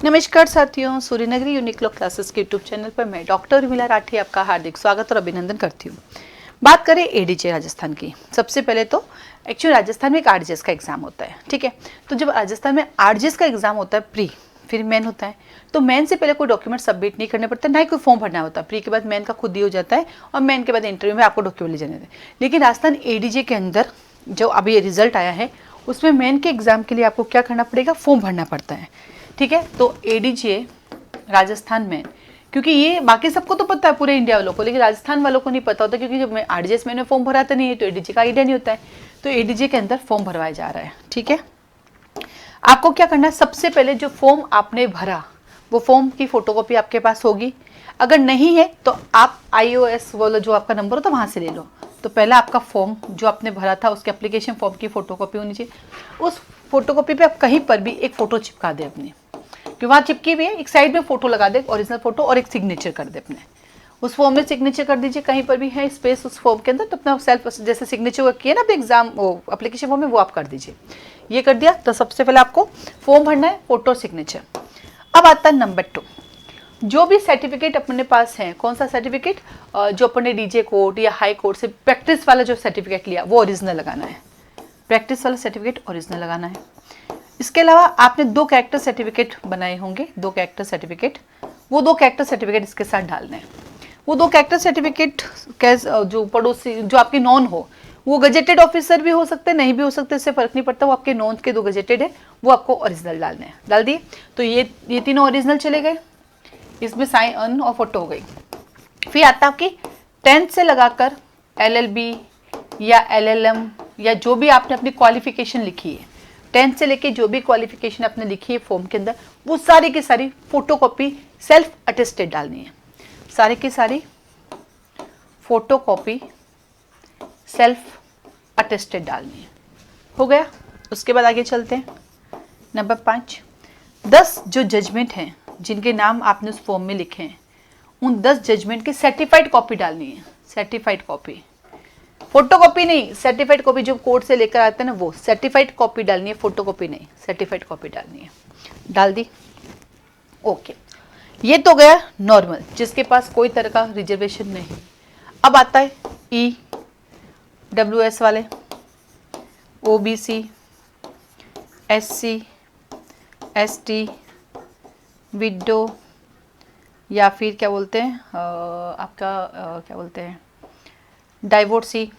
नमस्कार साथियों, Suryanagari unique class classes के यूट्यूब चैनल पर मैं डॉक्टर उर्मिला राठी आपका हार्दिक स्वागत और अभिनंदन करती हूँ। बात करें एडीजे राजस्थान की। सबसे पहले तो एक्चुअली राजस्थान में एक आरजेएस का एग्जाम होता है, ठीक है। तो जब राजस्थान में आरजेएस का एग्जाम होता है प्री, फिर मेन होता है, तो मेन से पहले कोई डॉक्यूमेंट सबमिट नहीं करने पड़ते, ना ही कोई फॉर्म भरना होता है। प्री के बाद मेन का खुद ही हो जाता है और मेन के बाद इंटरव्यू में आपको डॉक्यूमेंट ले जाने देते हैं। लेकिन राजस्थान एडीजे के अंदर जो अभी रिजल्ट आया है उसमें मेन के एग्जाम के लिए आपको क्या करना पड़ेगा, फॉर्म भरना पड़ता है, ठीक है। तो एडीजे राजस्थान में, क्योंकि ये बाकी सबको तो पता है पूरे इंडिया वालों को, लेकिन राजस्थान वालों को नहीं पता होता, क्योंकि जब मैं आरजेएस मैंने फॉर्म भरा था नहीं है तो एडीजे का आइडिया नहीं होता है। तो एडीजे के अंदर फॉर्म भरवाया जा रहा है, ठीक है। आपको क्या करना है, सबसे पहले जो फॉर्म आपने भरा वो फॉर्म की फोटोकॉपी आपके पास होगी। अगर नहीं है तो आप iOS वाला जो आपका नंबर हो तो वहाँ से ले लो। तो पहला आपका फॉर्म जो आपने भरा था उसके एप्लीकेशन फॉर्म की फोटोकॉपी होनी चाहिए। उस फोटोकॉपी पे आप कहीं पर भी एक फ़ोटो चिपका दे अपनी, कि वहाँ चिपकी भी है, एक साइड में फोटो लगा दे ओरिजिनल फोटो, और एक सिग्नेचर कर दे अपने उस फॉर्म में सिग्नेचर कर दीजिए। कहीं पर भी है स्पेस उस फॉर्म के अंदर तो अपना सेल्फ जैसे सिग्नेचर वर्क किया ना अपने एग्जाम वो एप्लीकेशन फॉर्म में, वो आप कर दीजिए। ये कर दिया तो सबसे पहले आपको फॉर्म भरना है, फोटो सिग्नेचर। अब आता है नंबर 2, जो भी सर्टिफिकेट अपने पास है, कौन सा सर्टिफिकेट, जो अपने डीजे कोर्ट या हाई कोर्ट से प्रैक्टिस वाला जो सर्टिफिकेट लिया वो ओरिजिनल लगाना है। प्रैक्टिस वाला सर्टिफिकेट ओरिजिनल लगाना है। इसके अलावा आपने 2 कैरेक्टर सर्टिफिकेट बनाए होंगे, 2 कैरेक्टर सर्टिफिकेट, वो 2 कैरेक्टर सर्टिफिकेट इसके साथ डालने हैं। वो 2 कैरेक्टर सर्टिफिकेट जो पड़ोसी जो आपके नॉन हो, वो गजेटेड ऑफिसर भी हो सकते हैं, नहीं भी हो सकते, इससे फर्क नहीं पड़ता, वो आपके नॉन के 2 गजेटेड है, वो आपको ओरिजिनल डालने हैं। डाल दिए तो ये तीनों ओरिजिनल चले गए, इसमें साइन और फोटो हो गई। फिर आता है आपकी 10th से लगाकर LLB या LLM या जो भी आपने अपनी क्वालिफिकेशन लिखी है, 10th से लेके जो भी क्वालिफिकेशन आपने लिखी है फॉर्म के अंदर, वो सारी की सारी फोटोकॉपी सेल्फ अटेस्टेड डालनी है। सारी की सारी फोटोकॉपी सेल्फ अटेस्टेड डालनी है। हो गया। उसके बाद आगे चलते हैं। नंबर 5, 10 जो जजमेंट हैं जिनके नाम आपने उस फॉर्म में लिखे हैं, उन 10 जजमेंट की सर्टिफाइड कॉपी डालनी है। सर्टिफाइड कॉपी, फोटोकॉपी नहीं, सर्टिफाइड कॉपी जो कोर्ट से लेकर आते हैं ना, वो सर्टिफाइड कॉपी डालनी है, फोटोकॉपी नहीं, सर्टिफाइड कॉपी डालनी है। डाल दी, ओके। ये तो गया नॉर्मल, जिसके पास कोई तरह का रिजर्वेशन नहीं। अब आता है EWS वाले, OBC, SC, ST, विडो, या फिर क्या बोलते हैं क्या बोलते हैं डाइवोर्सी।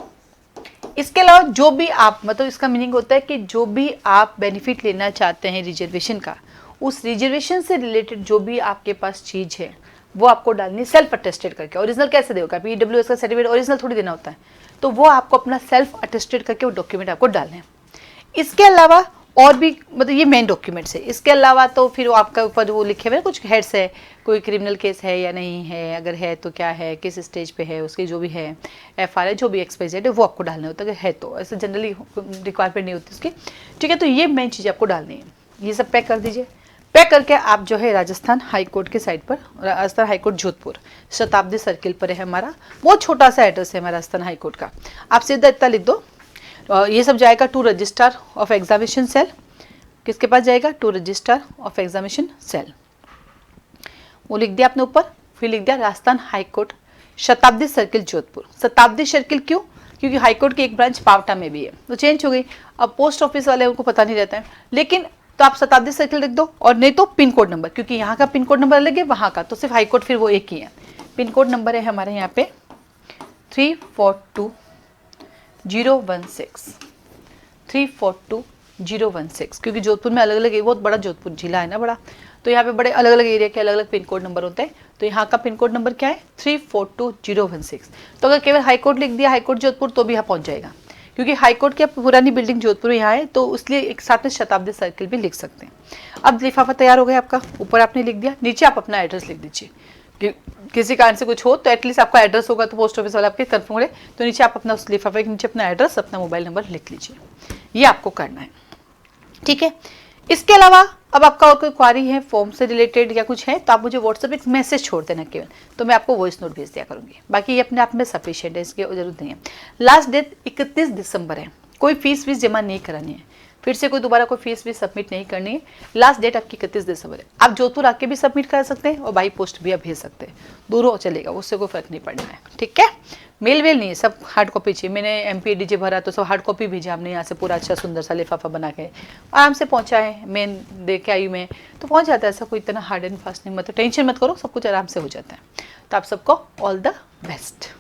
इसके अलावा जो भी आप, मतलब इसका मीनिंग होता है कि जो भी आप बेनिफिट लेना चाहते हैं रिजर्वेशन का, उस रिजर्वेशन से रिलेटेड जो भी आपके पास चीज़ है वो आपको डालनी सेल्फ अटेस्टेड करके। ओरिजिनल कैसे देगा, EWS का सर्टिफिकेट ओरिजिनल थोड़ी देना होता है, तो वो आपको अपना सेल्फ अटेस्टेड करके वो डॉक्यूमेंट आपको डालने हैं। इसके अलावा और भी, मतलब ये मेन डॉक्यूमेंट्स है। इसके अलावा तो फिर वो आपका ऊपर वो लिखे हुए कुछ हेड्स है, कोई क्रिमिनल केस है या नहीं है, अगर है तो क्या है, किस स्टेज पे है, उसकी जो भी है FR जो भी XYZ है वो आपको डालना होता है तो ऐसे जनरली रिक्वायरमेंट नहीं होती उसकी, ठीक है। तो ये मेन चीज़ आपको डालनी है। ये सब पैक कर दीजिए। पैक करके आप जो है राजस्थान हाई कोर्ट के साइड पर, Rajasthan high court Jodhpur Shatabdi circle पर है हमारा, बहुत छोटा सा एड्रेस है हमारा राजस्थान हाई कोर्ट का। आप सीधा इतना लिख दो, ये सब जाएगा to registrar of examination cell. किसके पास जाएगा, to registrar of examination cell. वो लिख दिया आपने ऊपर, फिर लिख दिया Rajasthan high court Shatabdi circle Jodhpur. Shatabdi circle क्यों, क्योंकि हाई कोर्ट की एक ब्रांच पावटा में भी है, तो चेंज हो गई। अब पोस्ट ऑफिस वाले उनको पता नहीं रहता है, लेकिन तो आप शताब्दी सर्किल लिख दो, और नहीं तो पिन कोड नंबर, क्योंकि यहाँ का पिन कोड नंबर अलग है, वहाँ का तो सिर्फ हाई कोर्ट फिर वो एक ही है। पिन कोड नंबर है हमारे यहाँ पे 342016, 342016, क्योंकि जोधपुर में अलग अलग, बहुत बड़ा जोधपुर जिला है ना बड़ा, तो यहाँ पे बड़े अलग अलग एरिया के अलग अलग पिन कोड नंबर होते हैं। तो यहाँ का पिन कोड नंबर क्या है, 342016। तो अगर केवल हाई कोर्ट लिख दिया हाई कोर्ट जोधपुर तो भी यहाँ पहुँच जाएगा, क्योंकि हाई कोर्ट की पुरानी बिल्डिंग जोधपुर यहाँ है, तो इसलिए एक साथ में शताब्दी सर्किल भी लिख सकते हैं। अब लिफाफा तैयार हो गया आपका, ऊपर आपने लिख दिया, नीचे आप अपना एड्रेस लिख दीजिए। किसी कारण से कुछ हो तो एटलीस्ट आपका एड्रेस होगा, तो पोस्ट ऑफिस वाला आपके कंफर्म है, तो नीचे आप अपना उस लिफाफे के नीचे अपना एड्रेस, अपना मोबाइल नंबर लिख लीजिए। ये आपको करना है, ठीक है। इसके अलावा अब आपका और कोई क्वारी है फॉर्म से रिलेटेड या कुछ है तो आप मुझे व्हाट्सएप एक मैसेज छोड़ देना केवल, तो मैं आपको वॉइस नोट भेज दिया करूंगी। बाकी ये अपने आप में सफिशिएंट है, इसकी जरूरत नहीं है। लास्ट डेट 31 दिसंबर है, कोई फीस जमा नहीं करानी है। फिर से कोई दोबारा कोई फीस भी सबमिट नहीं करनी है। लास्ट डेट आपकी 31 दिसंबर है। आप जोधपुर आके भी सबमिट कर सकते हैं और बाई पोस्ट भी आप भेज सकते हैं, दूर हो चलेगा, उससे कोई फर्क नहीं पड़ना है। ठीक है, मेल वेल नहीं है, सब हार्ड कॉपी चाहिए। मैंने MPADJ भरा तो सब हार्ड कॉपी भेजा हमने यहाँ से, पूरा अच्छा सुंदर सा लिफाफा बना के आराम से पहुँचा है। मैं दे के आई मैं तो पहुँच जाता है, ऐसा कोई इतना हार्ड एंड फास्ट नहीं, मतलब टेंशन मत करो, सब कुछ आराम से हो जाता है। तो आप सबको ऑल द बेस्ट।